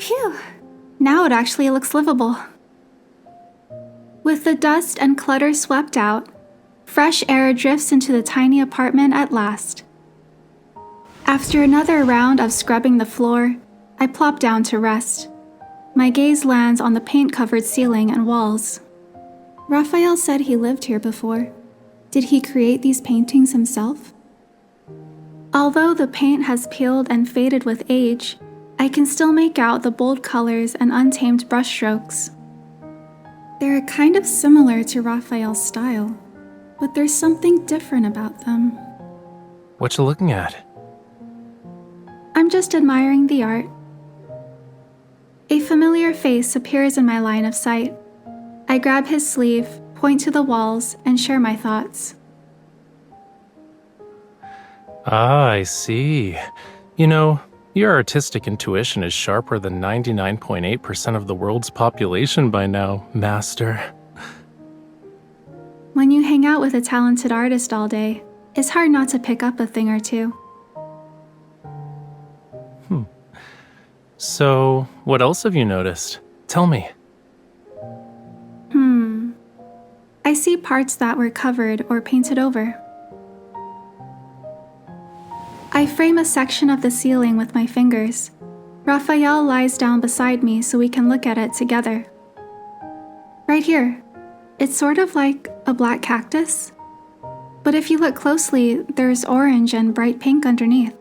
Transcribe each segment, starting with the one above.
Phew! Now it actually looks livable. With the dust and clutter swept out, fresh air drifts into the tiny apartment at last. After another round of scrubbing the floor, I plop down to rest. My gaze lands on the paint-covered ceiling and walls. Rafayel said he lived here before. Did he create these paintings himself? Although the paint has peeled and faded with age, I can still make out the bold colors and untamed brushstrokes. They're kind of similar to Rafayel's style, but there's something different about them. What you looking at? I'm just admiring the art. A familiar face appears in my line of sight. I grab his sleeve, point to the walls, and share my thoughts. Ah, I see. You know, your artistic intuition is sharper than 99.8% of the world's population by now, Master. When you hang out with a talented artist all day, it's hard not to pick up a thing or two. So, what else have you noticed? Tell me. I see parts that were covered or painted over. I frame a section of the ceiling with my fingers. Rafayel lies down beside me so we can look at it together. Right here. It's sort of like a black cactus. But if you look closely, there's orange and bright pink underneath.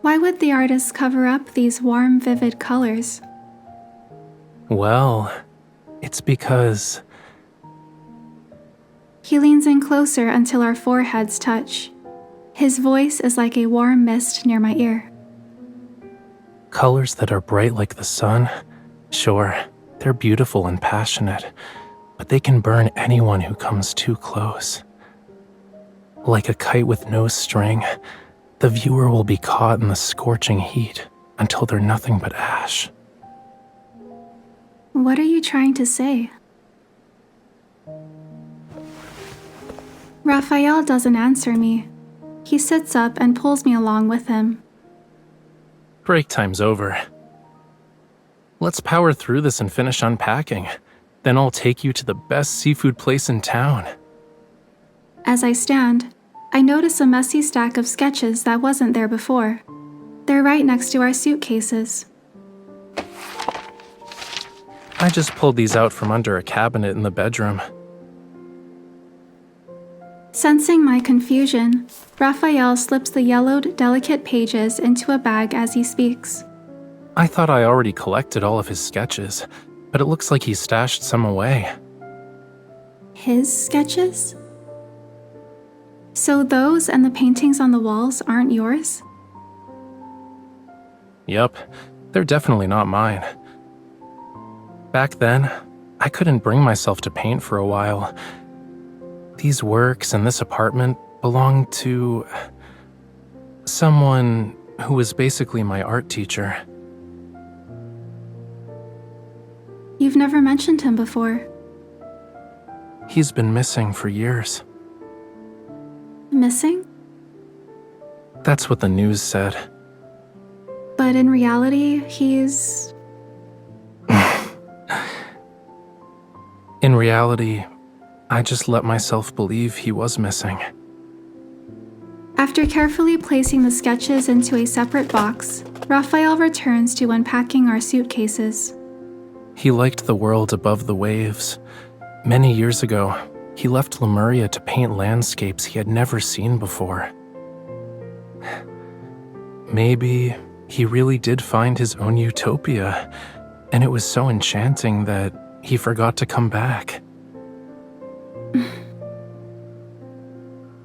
Why would the artist cover up these warm, vivid colors? Well, it's because... He leans in closer until our foreheads touch. His voice is like a warm mist near my ear. Colors that are bright like the sun, sure, they're beautiful and passionate, but they can burn anyone who comes too close. Like a kite with no string, the viewer will be caught in the scorching heat until they're nothing but ash. What are you trying to say? Rafayel doesn't answer me. He sits up and pulls me along with him. Break time's over. Let's power through this and finish unpacking. Then I'll take you to the best seafood place in town. As I stand, I notice a messy stack of sketches that wasn't there before. They're right next to our suitcases. I just pulled these out from under a cabinet in the bedroom. Sensing my confusion, Rafayel slips the yellowed, delicate pages into a bag as he speaks. I thought I already collected all of his sketches, but it looks like he stashed some away. His sketches? So those and the paintings on the walls aren't yours? Yep, they're definitely not mine. Back then, I couldn't bring myself to paint for a while. These works and this apartment belonged to someone who was basically my art teacher. You've never mentioned him before. He's been missing for years. Missing? That's what the news said. But in reality, he's... In reality, I just let myself believe he was missing. After carefully placing the sketches into a separate box, Rafayel returns to unpacking our suitcases. He liked the world above the waves. Many years ago, he left Lemuria to paint landscapes he had never seen before. Maybe he really did find his own utopia, and it was so enchanting that he forgot to come back.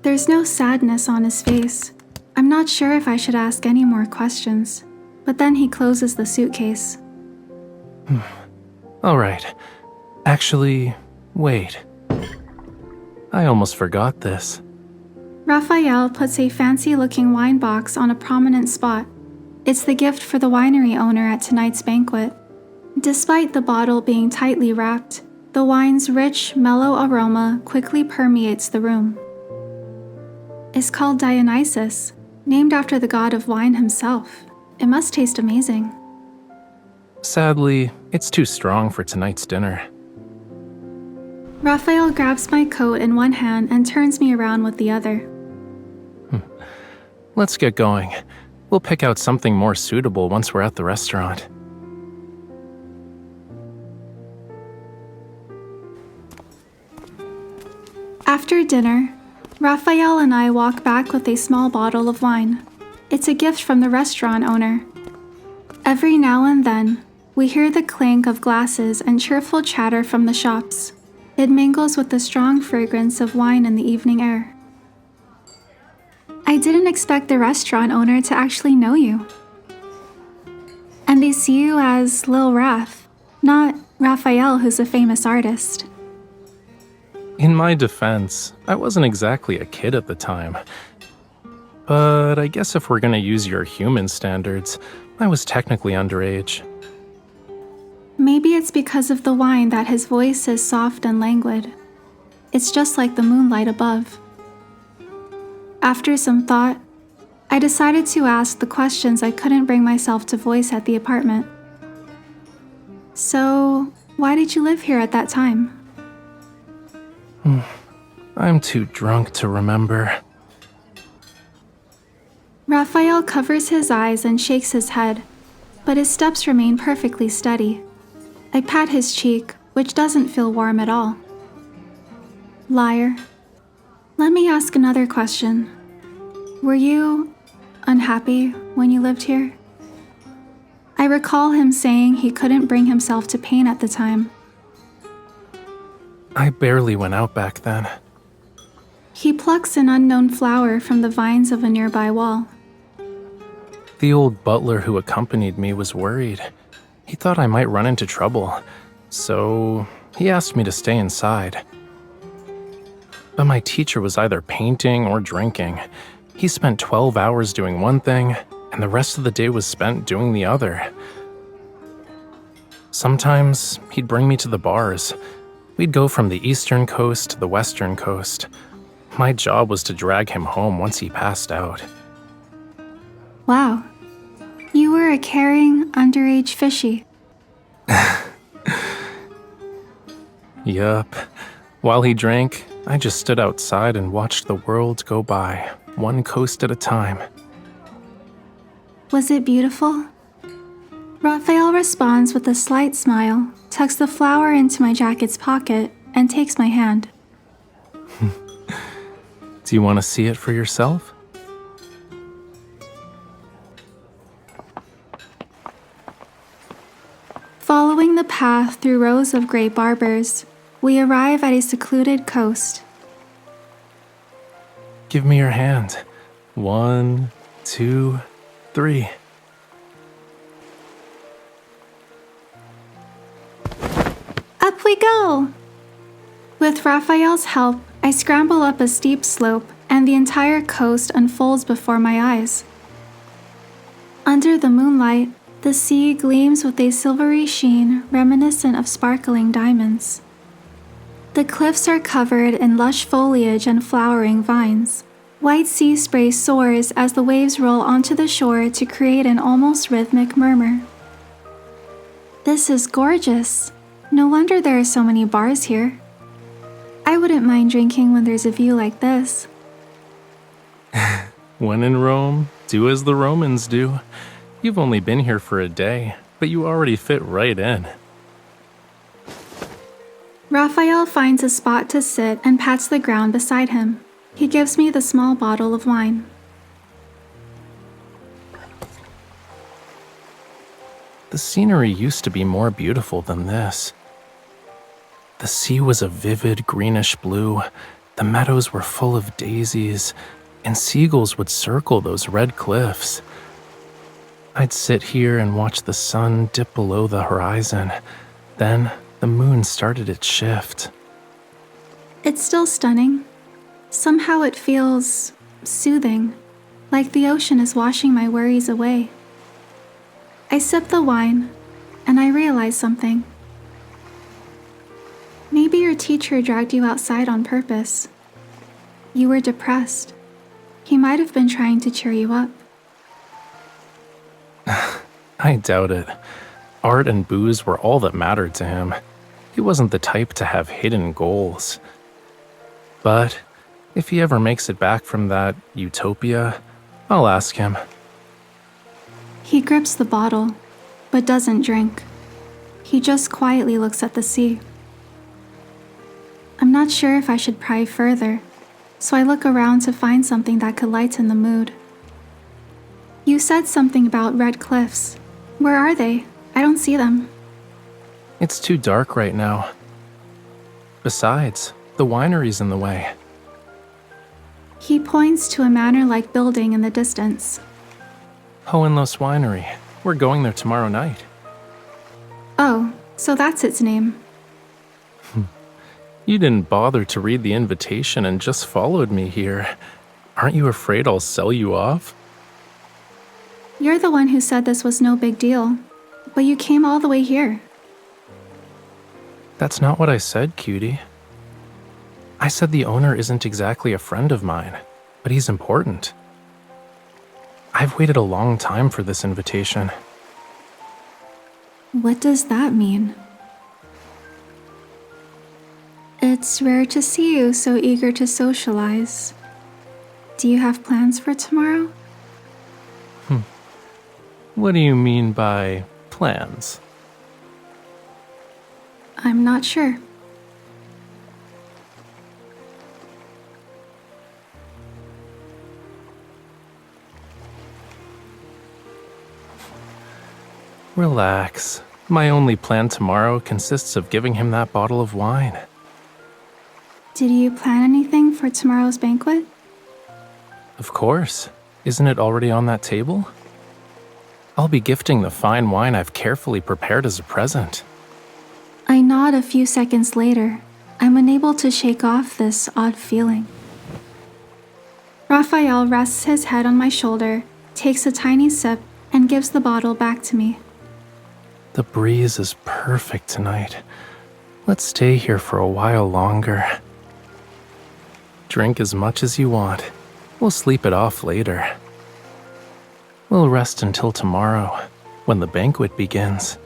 There's no sadness on his face. I'm not sure if I should ask any more questions, but then he closes the suitcase. All right. Actually, wait. I almost forgot this. Rafayel puts a fancy-looking wine box on a prominent spot. It's the gift for the winery owner at tonight's banquet. Despite the bottle being tightly wrapped, the wine's rich, mellow aroma quickly permeates the room. It's called Dionysus, named after the god of wine himself. It must taste amazing. Sadly, it's too strong for tonight's dinner. Rafayel grabs my coat in one hand and turns me around with the other. Let's get going. We'll pick out something more suitable once we're at the restaurant. After dinner, Rafayel and I walk back with a small bottle of wine. It's a gift from the restaurant owner. Every now and then, we hear the clink of glasses and cheerful chatter from the shops. It mingles with the strong fragrance of wine in the evening air. I didn't expect the restaurant owner to actually know you. And they see you as Lil Raf, not Rafayel, who's a famous artist. In my defense, I wasn't exactly a kid at the time. But I guess if we're gonna use your human standards, I was technically underage. Maybe it's because of the wine that his voice is soft and languid. It's just like the moonlight above. After some thought, I decided to ask the questions I couldn't bring myself to voice at the apartment. So, why did you live here at that time? I'm too drunk to remember. Rafayel covers his eyes and shakes his head, but his steps remain perfectly steady. I pat his cheek, which doesn't feel warm at all. Liar. Let me ask another question. Were you unhappy when you lived here? I recall him saying he couldn't bring himself to paint at the time. I barely went out back then. He plucks an unknown flower from the vines of a nearby wall. The old butler who accompanied me was worried. He thought I might run into trouble, so he asked me to stay inside. But my teacher was either painting or drinking. He spent 12 hours doing one thing, and the rest of the day was spent doing the other. Sometimes he'd bring me to the bars. We'd go from the eastern coast to the western coast. My job was to drag him home once he passed out. Wow. You were a caring, underage fishy. Yup. While he drank, I just stood outside and watched the world go by, one coast at a time. Was it beautiful? Rafayel responds with a slight smile, tucks the flower into my jacket's pocket, and takes my hand. Do you want to see it for yourself? Following the path through rows of grape arbors, we arrive at a secluded coast. Give me your hand. 1, 2, 3. Up we go! With Rafayel's help, I scramble up a steep slope, and the entire coast unfolds before my eyes. Under the moonlight, the sea gleams with a silvery sheen reminiscent of sparkling diamonds. The cliffs are covered in lush foliage and flowering vines. White sea spray soars as the waves roll onto the shore to create an almost rhythmic murmur. This is gorgeous. No wonder there are so many bars here. I wouldn't mind drinking when there's a view like this. When in Rome, do as the Romans do. You've only been here for a day, but you already fit right in. Rafayel finds a spot to sit and pats the ground beside him. He gives me the small bottle of wine. The scenery used to be more beautiful than this. The sea was a vivid greenish blue, the meadows were full of daisies, and seagulls would circle those red cliffs. I'd sit here and watch the sun dip below the horizon. Then the moon started its shift. It's still stunning. Somehow it feels soothing, like the ocean is washing my worries away. I sip the wine, and I realize something. Maybe your teacher dragged you outside on purpose. You were depressed. He might have been trying to cheer you up. I doubt it. Art and booze were all that mattered to him. He wasn't the type to have hidden goals. But if he ever makes it back from that utopia, I'll ask him. He grips the bottle, but doesn't drink. He just quietly looks at the sea. I'm not sure if I should pry further, so I look around to find something that could lighten the mood. You said something about red cliffs. Where are they? I don't see them. It's too dark right now. Besides, the winery's in the way. He points to a manor-like building in the distance. Hohenlos Winery. We're going there tomorrow night. Oh, so that's its name. You didn't bother to read the invitation and just followed me here. Aren't you afraid I'll sell you off? You're the one who said this was no big deal, but you came all the way here. That's not what I said, cutie. I said the owner isn't exactly a friend of mine, but he's important. I've waited a long time for this invitation. What does that mean? It's rare to see you so eager to socialize. Do you have plans for tomorrow? What do you mean by plans? I'm not sure. Relax. My only plan tomorrow consists of giving him that bottle of wine. Did you plan anything for tomorrow's banquet? Of course. Isn't it already on that table? I'll be gifting the fine wine I've carefully prepared as a present. I nod a few seconds later. I'm unable to shake off this odd feeling. Raphael rests his head on my shoulder, takes a tiny sip, and gives the bottle back to me. The breeze is perfect tonight. Let's stay here for a while longer. Drink as much as you want. We'll sleep it off later. We'll rest until tomorrow, when the banquet begins.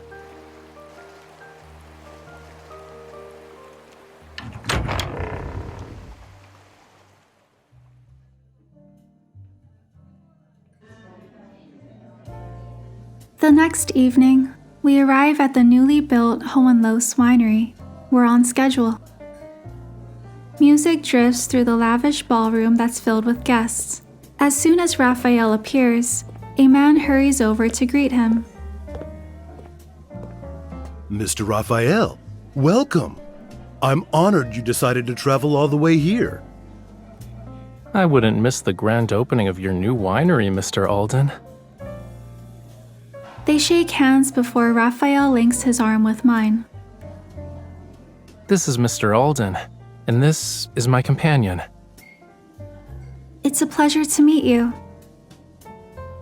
The next evening, we arrive at the newly built Hohenlos Winery. We're on schedule. Music drifts through the lavish ballroom that's filled with guests. As soon as Raphael appears, a man hurries over to greet him. Mr. Rafayel, welcome. I'm honored you decided to travel all the way here. I wouldn't miss the grand opening of your new winery, Mr. Alden. They shake hands before Raphael links his arm with mine. This is Mr. Alden, and this is my companion. It's a pleasure to meet you.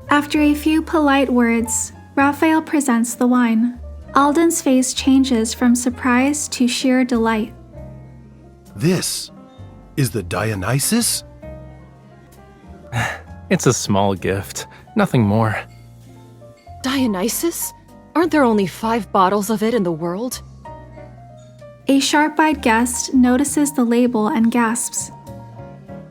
After a few polite words, Raphael presents the wine. Alden's face changes from surprise to sheer delight. This is the Dionysus? It's a small gift, nothing more. Dionysus? Aren't there only 5 bottles of it in the world? A sharp-eyed guest notices the label and gasps.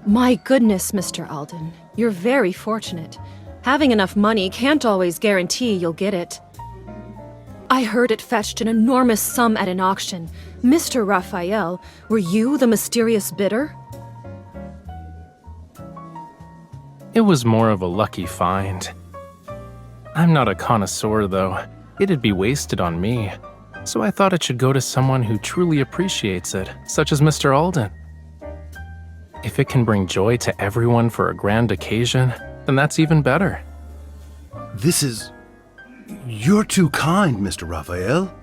My goodness, Mr. Alden. You're very fortunate. Having enough money can't always guarantee you'll get it. I heard it fetched an enormous sum at an auction. Mr. Raphael, were you the mysterious bidder? It was more of a lucky find. I'm not a connoisseur, though. It'd be wasted on me. So I thought it should go to someone who truly appreciates it, such as Mr. Alden. If it can bring joy to everyone for a grand occasion, then that's even better. You're too kind, Mr. Raphael.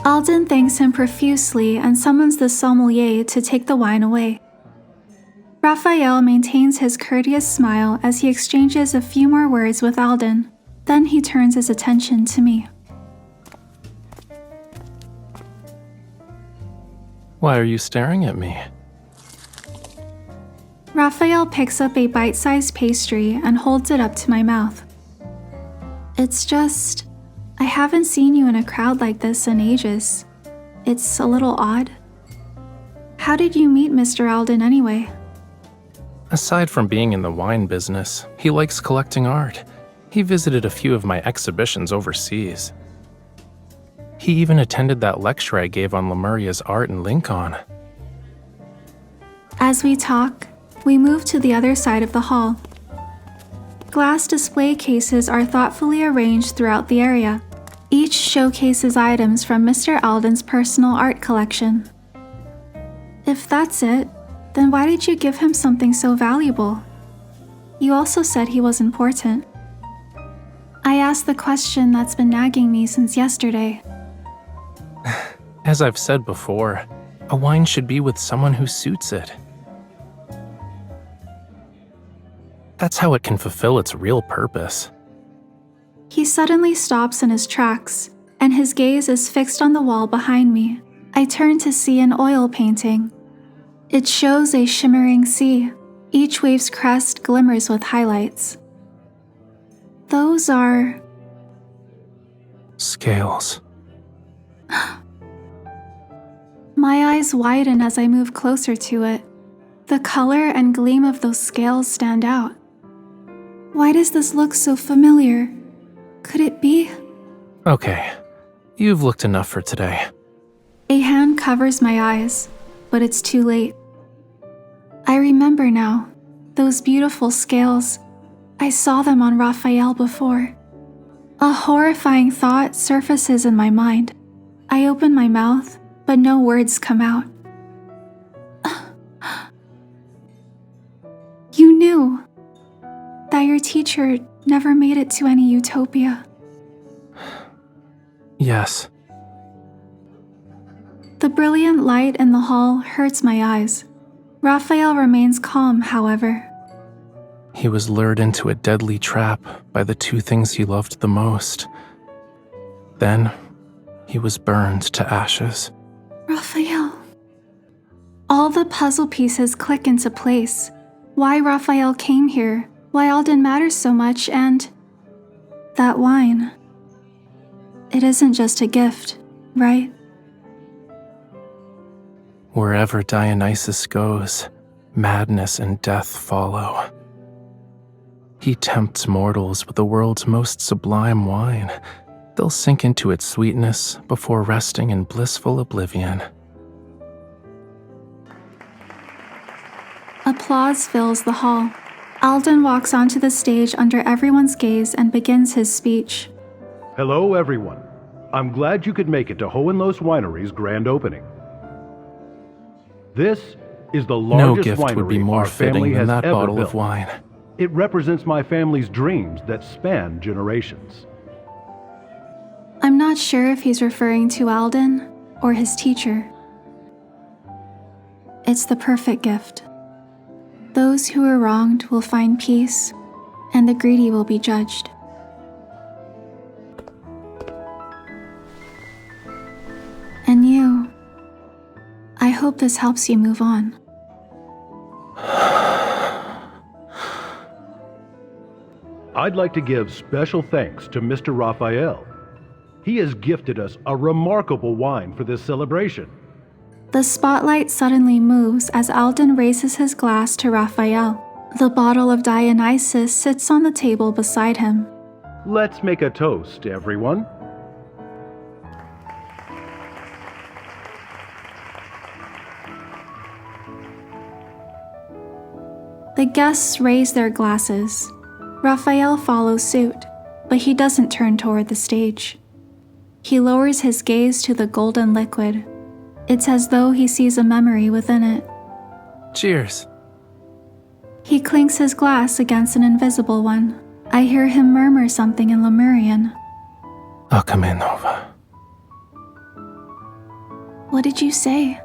Alden thanks him profusely and summons the sommelier to take the wine away. Raphael maintains his courteous smile as he exchanges a few more words with Alden. Then he turns his attention to me. Why are you staring at me? Raphael picks up a bite-sized pastry and holds it up to my mouth. It's just, I haven't seen you in a crowd like this in ages. It's a little odd. How did you meet Mr. Alden anyway? Aside from being in the wine business, he likes collecting art. He visited a few of my exhibitions overseas. He even attended that lecture I gave on Lemuria's art in Lincoln. As we talk, we move to the other side of the hall. Glass display cases are thoughtfully arranged throughout the area. Each showcases items from Mr. Alden's personal art collection. If that's it, then why did you give him something so valuable? You also said he was important. I asked the question that's been nagging me since yesterday. As I've said before, a wine should be with someone who suits it. That's how it can fulfill its real purpose. He suddenly stops in his tracks, and his gaze is fixed on the wall behind me. I turn to see an oil painting. It shows a shimmering sea. Each wave's crest glimmers with highlights. Those are... Scales. My eyes widen as I move closer to it. The color and gleam of those scales stand out. Why does this look so familiar? Could it be? Okay, you've looked enough for today. A hand covers my eyes, but it's too late. I remember now. Those beautiful scales. I saw them on Rafayel before. A horrifying thought surfaces in my mind. I open my mouth, but no words come out. You knew that your teacher never made it to any utopia. Yes. The brilliant light in the hall hurts my eyes. Rafayel remains calm, however. He was lured into a deadly trap by the two things he loved the most. Then, he was burned to ashes. Rafayel. All the puzzle pieces click into place. Why Rafayel came here, why Alden matters so much, and... that wine. It isn't just a gift, right? Wherever Dionysus goes, madness and death follow. He tempts mortals with the world's most sublime wine. They'll sink into its sweetness before resting in blissful oblivion. Applause fills the hall. Alden walks onto the stage under everyone's gaze and begins his speech. Hello, everyone. I'm glad you could make it to Hohenloos Winery's grand opening. This is the No largest gift winery would be more our fitting family than has that ever bottle built. of wine. It represents my family's dreams that span generations. I'm not sure if he's referring to Alden or his teacher. It's the perfect gift. Those who are wronged will find peace, and the greedy will be judged. And you, I hope this helps you move on. I'd like to give special thanks to Mr. Rafayel. He has gifted us a remarkable wine for this celebration. The spotlight suddenly moves as Alden raises his glass to Rafayel. The bottle of Dionysus sits on the table beside him. Let's make a toast, everyone. The guests raise their glasses. Rafayel follows suit, but he doesn't turn toward the stage. He lowers his gaze to the golden liquid. It's as though he sees a memory within it. Cheers. He clinks his glass against an invisible one. I hear him murmur something in Lemurian. Akamanova. What did you say?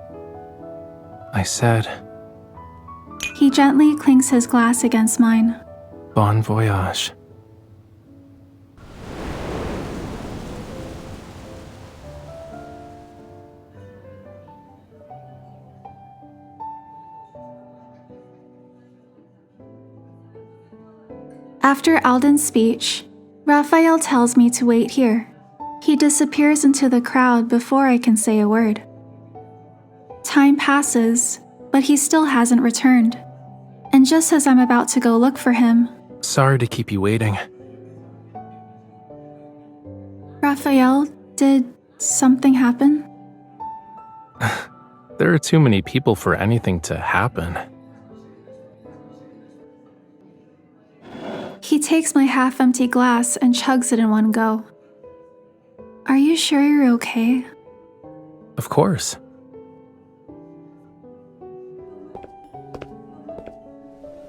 I said, He gently clinks his glass against mine. bon voyage. After Alden's speech, Rafayel tells me to wait here. He disappears into the crowd before I can say a word. Time passes, but he still hasn't returned. And just as I'm about to go look for him, Sorry to keep you waiting. Raphael, did something happen? There are too many people for anything to happen. He takes my half-empty glass and chugs it in one go. Are you sure you're okay? Of course.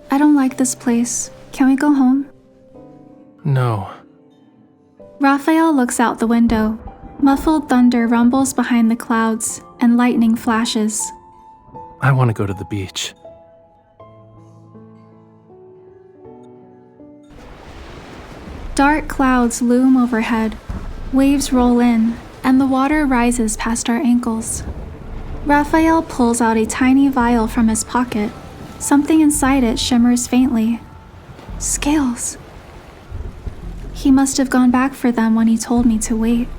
I don't like this place. Can we go home? No. Raphael looks out the window. Muffled thunder rumbles behind the clouds, and lightning flashes. I want to go to the beach. Dark clouds loom overhead. Waves roll in, and the water rises past our ankles. Raphael pulls out a tiny vial from his pocket. Something inside it shimmers faintly. Scales. He must have gone back for them when he told me to wait.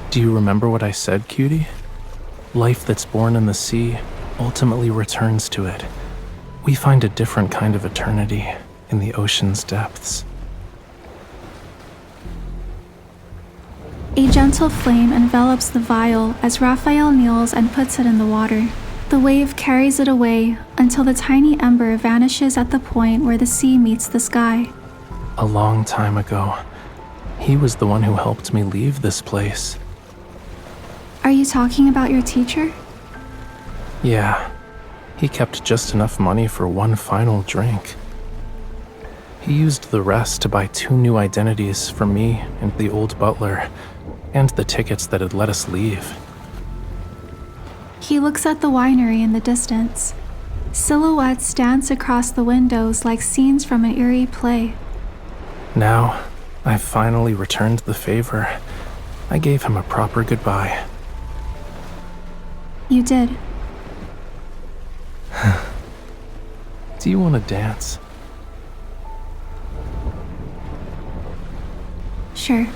Do you remember what I said, cutie? Life that's born in the sea ultimately returns to it. We find a different kind of eternity in the ocean's depths. A gentle flame envelops the vial as Raphael kneels and puts it in the water. The wave carries it away until the tiny ember vanishes at the point where the sea meets the sky. A long time ago, he was the one who helped me leave this place. Are you talking about your teacher? Yeah, he kept just enough money for one final drink. He used the rest to buy 2 new identities for me and the old butler, and the tickets that had let us leave. He looks at the winery in the distance. Silhouettes dance across the windows like scenes from an eerie play. Now, I've finally returned the favor. I gave him a proper goodbye. You did. Do you want to dance? Sure.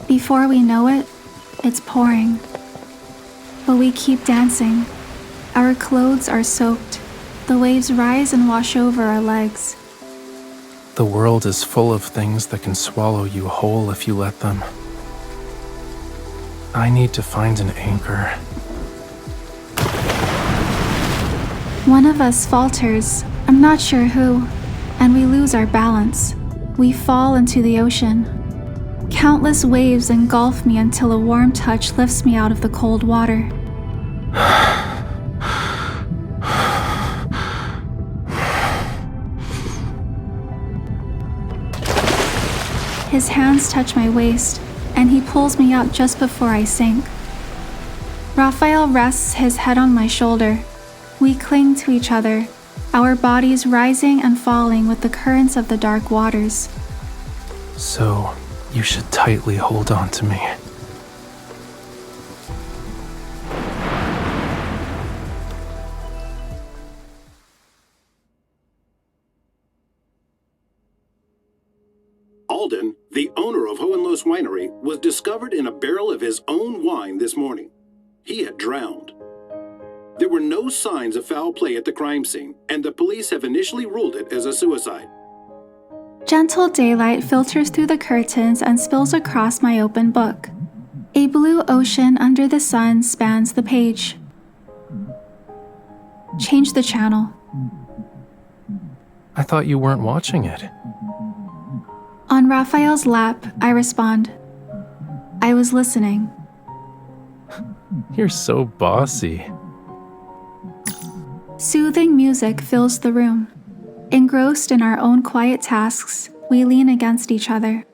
Before we know it, it's pouring. But we keep dancing. Our clothes are soaked. The waves rise and wash over our legs. The world is full of things that can swallow you whole if you let them. I need to find an anchor. One of us falters, I'm not sure who, and we lose our balance. We fall into the ocean. Countless waves engulf me until a warm touch lifts me out of the cold water. His hands touch my waist, and he pulls me up just before I sink. Raphael rests his head on my shoulder. We cling to each other, our bodies rising and falling with the currents of the dark waters. So, you should tightly hold on to me. Alden, the owner of Hohenlohe's Winery, was discovered in a barrel of his own wine this morning. He had drowned. There were no signs of foul play at the crime scene, and the police have initially ruled it as a suicide. Gentle daylight filters through the curtains and spills across my open book. A blue ocean under the sun spans the page. Change the channel. I thought you weren't watching it. On Raphael's lap, I respond. I was listening. You're so bossy. Soothing music fills the room. Engrossed in our own quiet tasks, we lean against each other.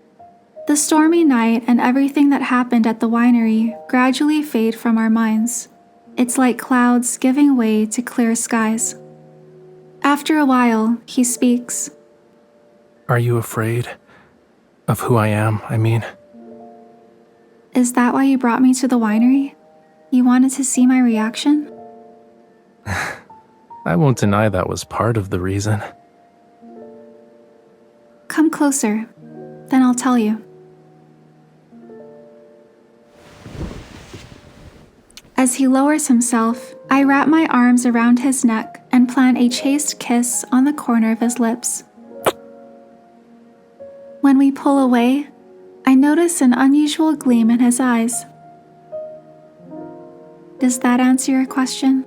The stormy night and everything that happened at the winery gradually fade from our minds. It's like clouds giving way to clear skies. After a while, he speaks. Are you afraid? Of who I am, I mean. Is that why you brought me to the winery? You wanted to see my reaction? I won't deny that was part of the reason. Come closer, then I'll tell you. As he lowers himself, I wrap my arms around his neck and plant a chaste kiss on the corner of his lips. When we pull away, I notice an unusual gleam in his eyes. Does that answer your question?